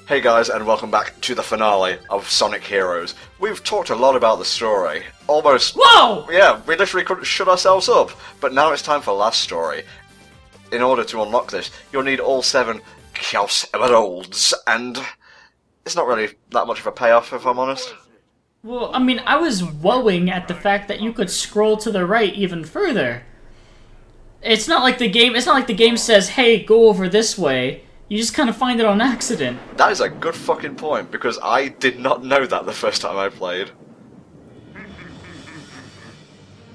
Hey guys, and welcome back to the finale of Sonic Heroes. We've talked a lot about the story. Almost... Whoa! Yeah, we literally couldn't shut ourselves up. But now it's time for the last story. In order to unlock this, you'll need all 7 Chaos Emeralds, and... it's not really that much of a payoff, if I'm honest. Well, I mean, I was woeing at the fact that you could scroll to the right even further. It's not like the game says, hey, go over this way. You just kind of find it on accident. That is a good fucking point, because I did not know that the first time I played.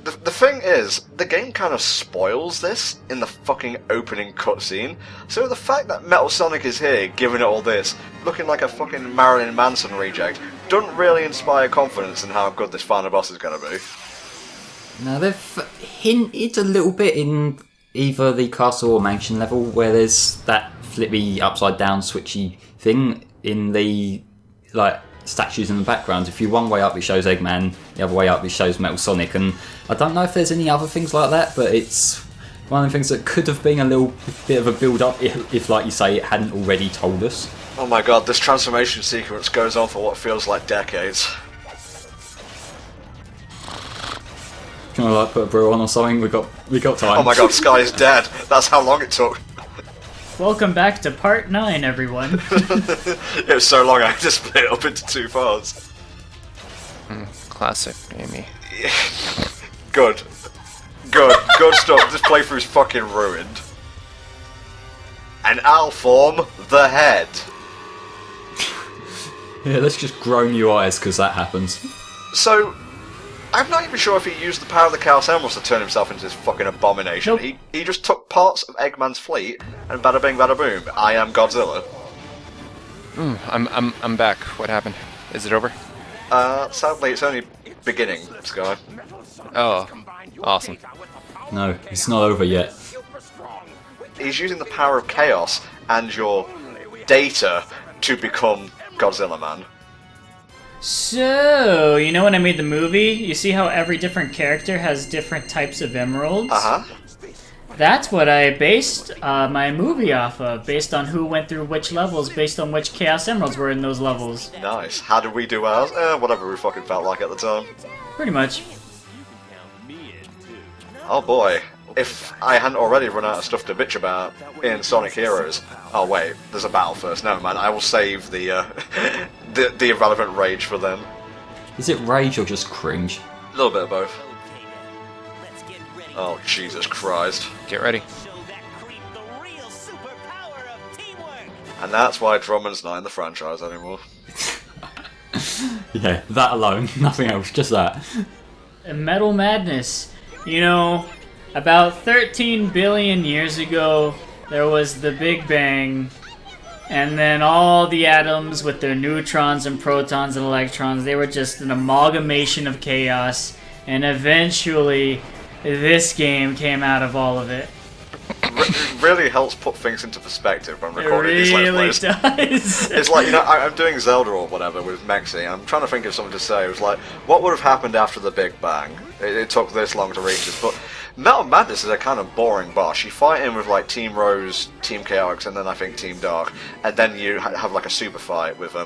The thing is, the game kind of spoils this in the fucking opening cutscene, so the fact that Metal Sonic is here, giving it all this, looking like a fucking Marilyn Manson reject, doesn't really inspire confidence in how good this final boss is going to be. Now, they've hinted a little bit in either the castle or mansion level, where there's that flippy upside-down switchy thing in the statues in the background. If you one way up, it shows Eggman, the other way up, it shows Metal Sonic, and I don't know if there's any other things like that, but it's one of the things that could have been a little bit of a build-up if, like you say, it hadn't already told us. Oh my god, this transformation sequence goes on for what feels like decades. Can I put a brew on or something? We got time. Oh my god, Sky's dead. That's how long it took. Welcome back to part 9, everyone. It was so long I had to split it up into 2 parts. Classic, Amy. Good stuff. This playthrough's fucking ruined. And I'll form the head. Yeah, let's just groan your eyes because that happens. So, I'm not even sure if he used the power of the Chaos Emeralds to turn himself into this fucking abomination. Nope. He just took parts of Eggman's fleet and bada bing bada boom. I am Godzilla. I'm back. What happened? Is it over? Sadly, it's only beginning, Sky. Oh, awesome. No, it's not over yet. He's using the power of chaos and your data to become Godzilla Man. So, you know when I made the movie, you see how every different character has different types of emeralds? Uh-huh. That's what I based my movie off of, based on who went through which levels, based on which Chaos Emeralds were in those levels. Nice. How did we do ours? Whatever we fucking felt like at the time. Pretty much. Oh boy. If I hadn't already run out of stuff to bitch about in Sonic Heroes... Oh wait, there's a battle first. Never mind, I will save the the irrelevant rage for them. Is it rage or just cringe? A little bit of both. Oh, Jesus Christ. Get ready. And that's why Drummond's not in the franchise anymore. Yeah, that alone, nothing else, just that. Metal Madness. You know, about 13 billion years ago, there was the Big Bang, and then all the atoms with their neutrons and protons and electrons, they were just an amalgamation of chaos, and eventually this game came out of all of it. It really helps put things into perspective when recording these It Let's really Plays. does. It's like, you know, I'm doing Zelda or whatever with Mexi, and I'm trying to think of something to say. It was like, what would have happened after the Big Bang? It took this long to reach this, but Metal Madness is a kind of boring boss. You fight him with like Team Rose, Team Chaotix, and then I think Team Dark, and then you have like a super fight with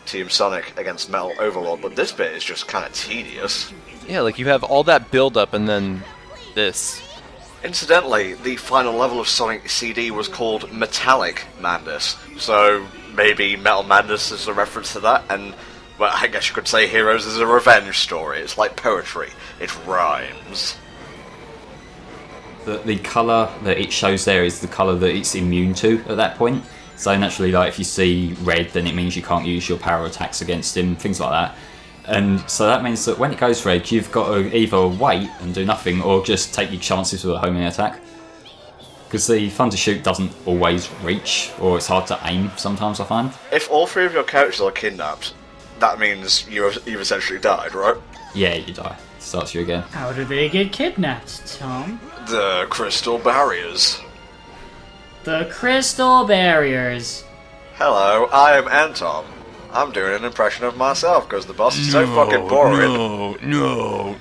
Team Sonic against Metal Overlord, but this bit is just kind of tedious. Yeah, like you have all that build-up and then this. Incidentally, the final level of Sonic CD was called Metallic Madness, so maybe Metal Madness is a reference to that, and, well, I guess you could say Heroes is a revenge story. It's like poetry. It rhymes. The colour that it shows there is the colour that it's immune to at that point. So naturally, like if you see red, then it means you can't use your power attacks against him, things like that. And so that means that when it goes red, you've got to either wait and do nothing, or just take your chances with a homing attack. Because the Thunder Shoot doesn't always reach, or it's hard to aim sometimes, I find. If all 3 of your characters are kidnapped, that means you've essentially died, right? Yeah, you die. Starts you again. How do they get kidnapped, Tom? The crystal barriers. The crystal barriers. Hello, I am Anton. I'm doing an impression of myself because the boss is so fucking boring. No.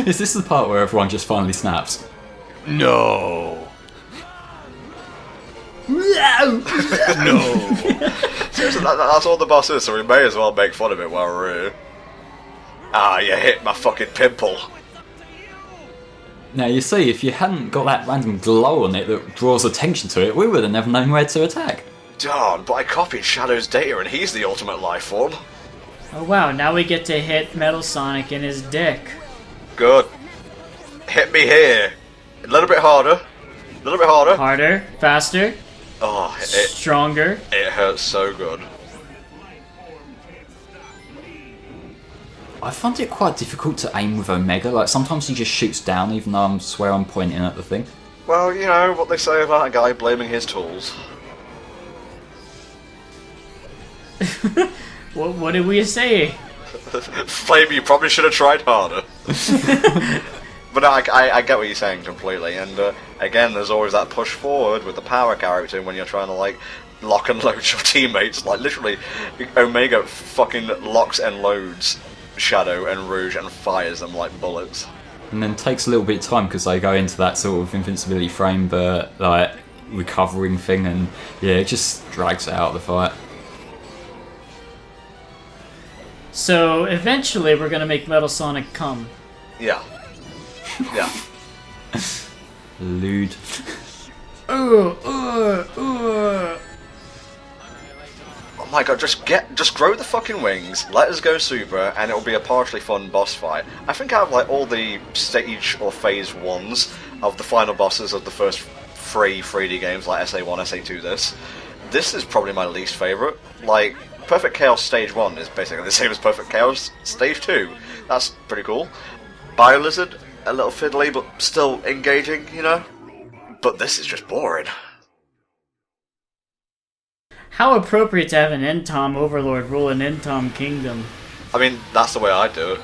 Is this the part where everyone just finally snaps? No. No! Seriously, that's all the boss is, so we may as well make fun of it while we're here. Ah, you hit my fucking pimple. Now, you see, if you hadn't got that random glow on it that draws attention to it, we would have never known where to attack. Darn, but I copied Shadow's data and he's the ultimate life form. Oh wow, now we get to hit Metal Sonic in his dick. Good. Hit me here. A little bit harder. A little bit harder. Harder, faster, Oh, stronger. it hurts so good. I find it quite difficult to aim with Omega. Like, sometimes he just shoots down, even though I swear I'm pointing at the thing. Well, you know what they say about a guy blaming his tools. What did we say? Flame, you probably should have tried harder. But no, I get what you're saying completely, and again, there's always that push forward with the power character when you're trying to, like, lock and load your teammates. Like, literally, Omega fucking locks and loads Shadow and Rouge and fires them like bullets. And then takes a little bit of time because they go into that sort of invincibility frame, but, like, recovering thing, and yeah, it just drags it out of the fight. So eventually we're gonna make Metal Sonic come. Yeah. Yeah. Lewd. Oh my god, just grow the fucking wings, let us go super, and it'll be a partially fun boss fight. I think out of like all the stage or phase 1s of the final bosses of the first 3 3D games like SA1, SA2 this is probably my least favourite. Like, Perfect Chaos Stage 1 is basically the same as Perfect Chaos Stage 2. That's pretty cool. BioLizard, a little fiddly but still engaging, you know? But this is just boring. How appropriate to have an Entom Overlord rule an Entom kingdom. I mean, that's the way I do it.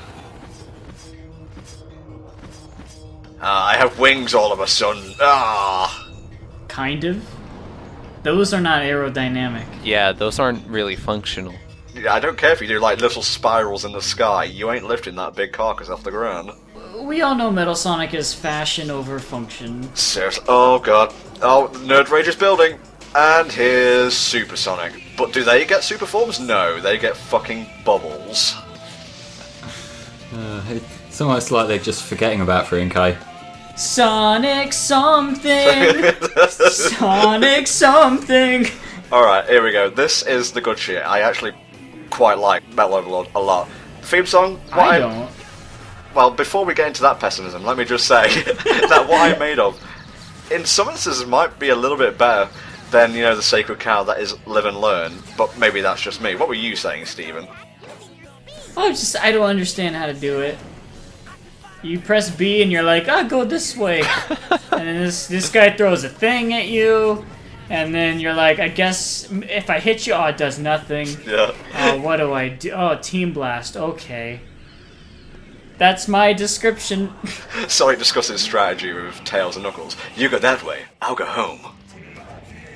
I have wings all of a sudden. Ah! Kind of. Those are not aerodynamic. Yeah, those aren't really functional. Yeah, I don't care if you do like little spirals in the sky, you ain't lifting that big carcass off the ground. We all know Metal Sonic is fashion over function. Seriously, oh god. Oh, Nerd Rage is building. And here's Supersonic. But do they get super forms? No, they get fucking bubbles. It's almost like they're just forgetting about 3K. Sonic something! Sonic something! Alright, here we go. This is the good shit. I actually quite like Metal Overlord a lot. The theme song? I don't. Well, before we get into that pessimism, let me just say that what I'm made of, in some instances, might be a little bit better than, you know, the sacred cow that is Live and Learn, but maybe that's just me. What were you saying, Stephen? I don't understand how to do it. You press B and you're like, oh, go this way. And then this guy throws a thing at you, and then you're like, I guess if I hit you, oh, it does nothing. Yeah. Oh, what do I do? Oh, Team Blast, okay. That's my description. Sonic discusses strategy with Tails and Knuckles. You go that way, I'll go home.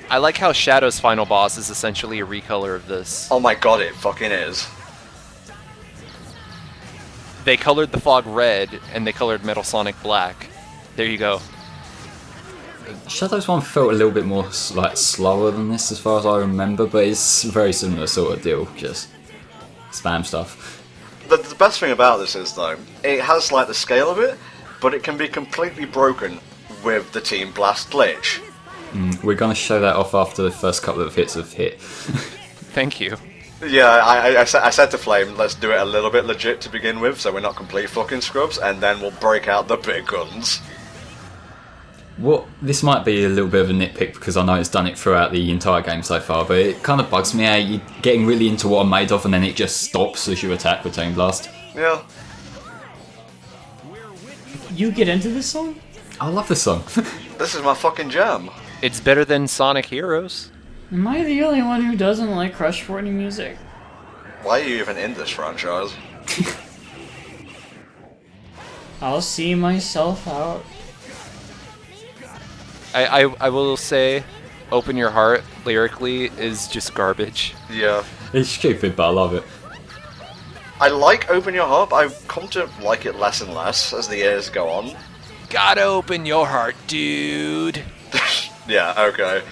I like how Shadow's final boss is essentially a recolor of this. Oh my god, it fucking is. They colored the fog red, and they colored Metal Sonic black. There you go. Shadow's one felt a little bit more like slower than this as far as I remember, but it's a very similar sort of deal, just spam stuff. The best thing about this is, though, it has like the scale of it, but it can be completely broken with the Team Blast glitch. We're going to show that off after the first couple of hits have hit. Thank you. Yeah, I said to Flame, let's do it a little bit legit to begin with, so we're not complete fucking scrubs, and then we'll break out the big guns. This might be a little bit of a nitpick because I know it's done it throughout the entire game so far, but it kind of bugs me how you're getting really into what I'm made of and then it just stops as you attack with Team Blast. Yeah. You get into this song? I love this song. This is my fucking jam. It's better than Sonic Heroes. Am I the only one who doesn't like Crush 40 music? Why are you even in this franchise? I'll see myself out. I will say, Open Your Heart lyrically is just garbage. Yeah. It's stupid, but I love it. I like Open Your Heart, but I've come to like it less and less as the years go on. Gotta open your heart, dude. Yeah, okay.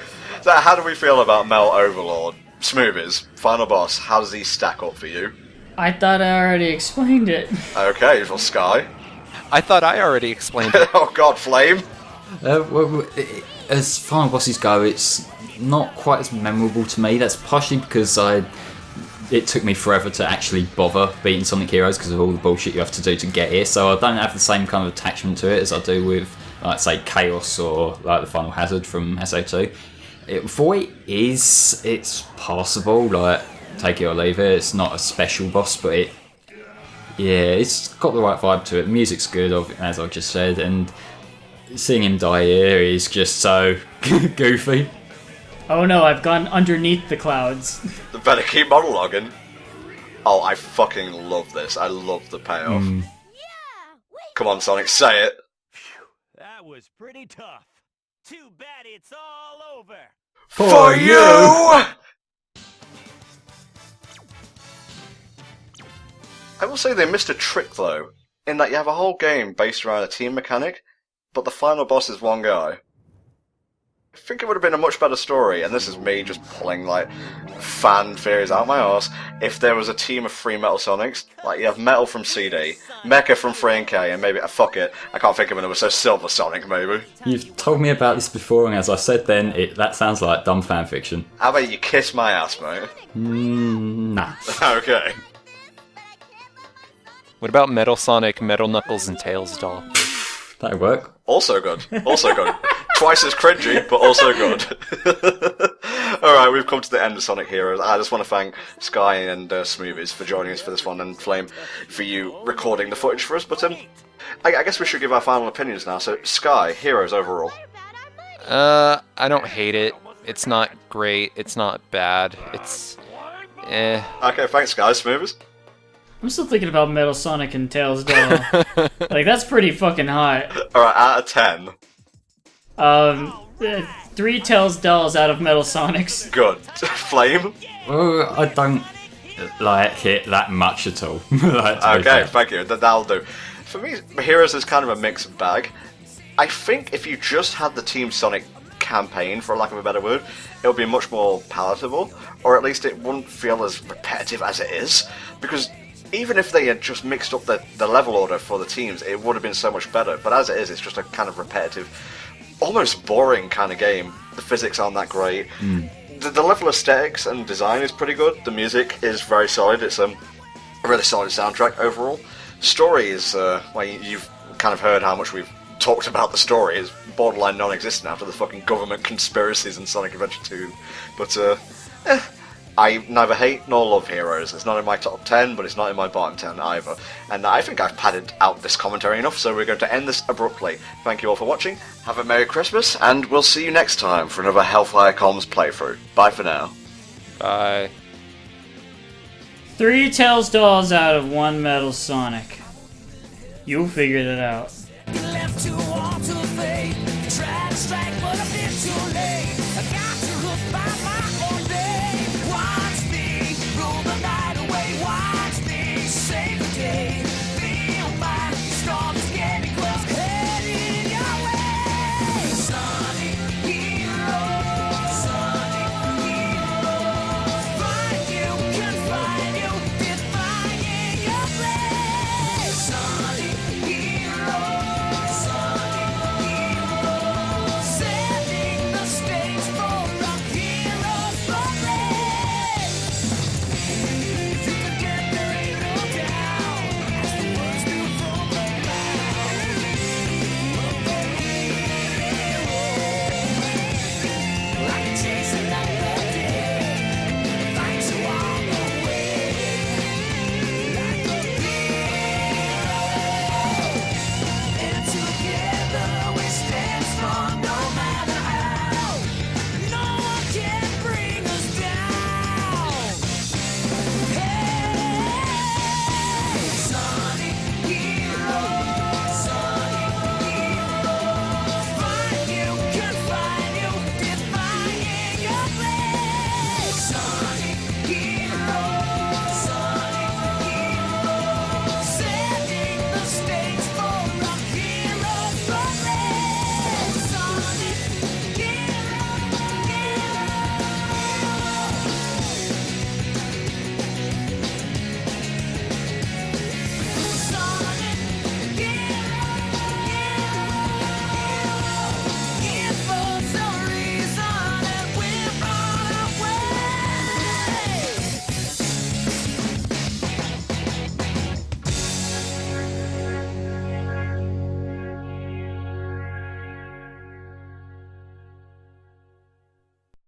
So how do we feel about Mel Overlord? Smoothies, final boss, how does he stack up for you? I thought I already explained it. Okay, for Sky. I thought I already explained it. Oh god, Flame. As final bosses go, it's not quite as memorable to me. That's partially because it took me forever to actually bother beating Sonic Heroes because of all the bullshit you have to do to get here. So I don't have the same kind of attachment to it as I do with, like, say, Chaos or like the Final Hazard from SO2. For it is, it's passable. Like, take it or leave it. It's not a special boss, but it's got the right vibe to it. The music's good, as I just said, and seeing him die here is just so goofy. Oh no, I've gone underneath the clouds. Better keep monologuing. Oh, I fucking love this. I love the payoff. Come on, Sonic, say it. That was pretty tough. Too bad it's all over. For you! I will say they missed a trick, though, in that you have a whole game based around a team mechanic, but the final boss is one guy. I think it would have been a much better story, and this is me just pulling, like, fan theories out my arse, if there was a team of 3 Metal Sonics. Like, you have Metal from CD, Mecha from 3NK, and maybe, fuck it, I can't think of another, so Silver Sonic, maybe. You've told me about this before, and as I said then, that sounds like dumb fan fiction. How about you kiss my ass, mate? Nah. Okay. What about Metal Sonic, Metal Knuckles, and Tails doll? That'd work. Also good. Also good. Twice as cringy, but also good. Alright, we've come to the end of Sonic Heroes. I just want to thank Sky and Smoothies for joining us for this one, and Flame for you recording the footage for us. But I guess we should give our final opinions now. So, Sky, Heroes overall. I don't hate it. It's not great. It's not bad. It's Okay, thanks, guys. Smoothies. I'm still thinking about Metal Sonic and Tails Doll. Like, that's pretty fucking hot. Alright, out of 10. 3 Tails Dolls out of Metal Sonics. Good. Flame? Well, I don't like it that much at all. Like, Okay, thank you. That'll do. For me, Heroes is kind of a mixed bag. I think if you just had the Team Sonic campaign, for lack of a better word, it would be much more palatable, or at least it wouldn't feel as repetitive as it is, because even if they had just mixed up the level order for the teams, it would have been so much better. But as it is, it's just a kind of repetitive, almost boring kind of game. The physics aren't that great. The level of aesthetics and design is pretty good. The music is very solid. It's a really solid soundtrack overall. Story is, well, you've kind of heard how much we've talked about the story. It's borderline non-existent after the fucking government conspiracies in Sonic Adventure 2. But, I neither hate nor love Heroes. It's not in my top 10, but it's not in my bottom 10 either. And I think I've padded out this commentary enough, so we're going to end this abruptly. Thank you all for watching, have a Merry Christmas, and we'll see you next time for another HellfireComms playthrough. Bye for now. Bye. 3 Tails Dolls out of 1 Metal Sonic. You'll figure that out. Left to walk to fate, try to strike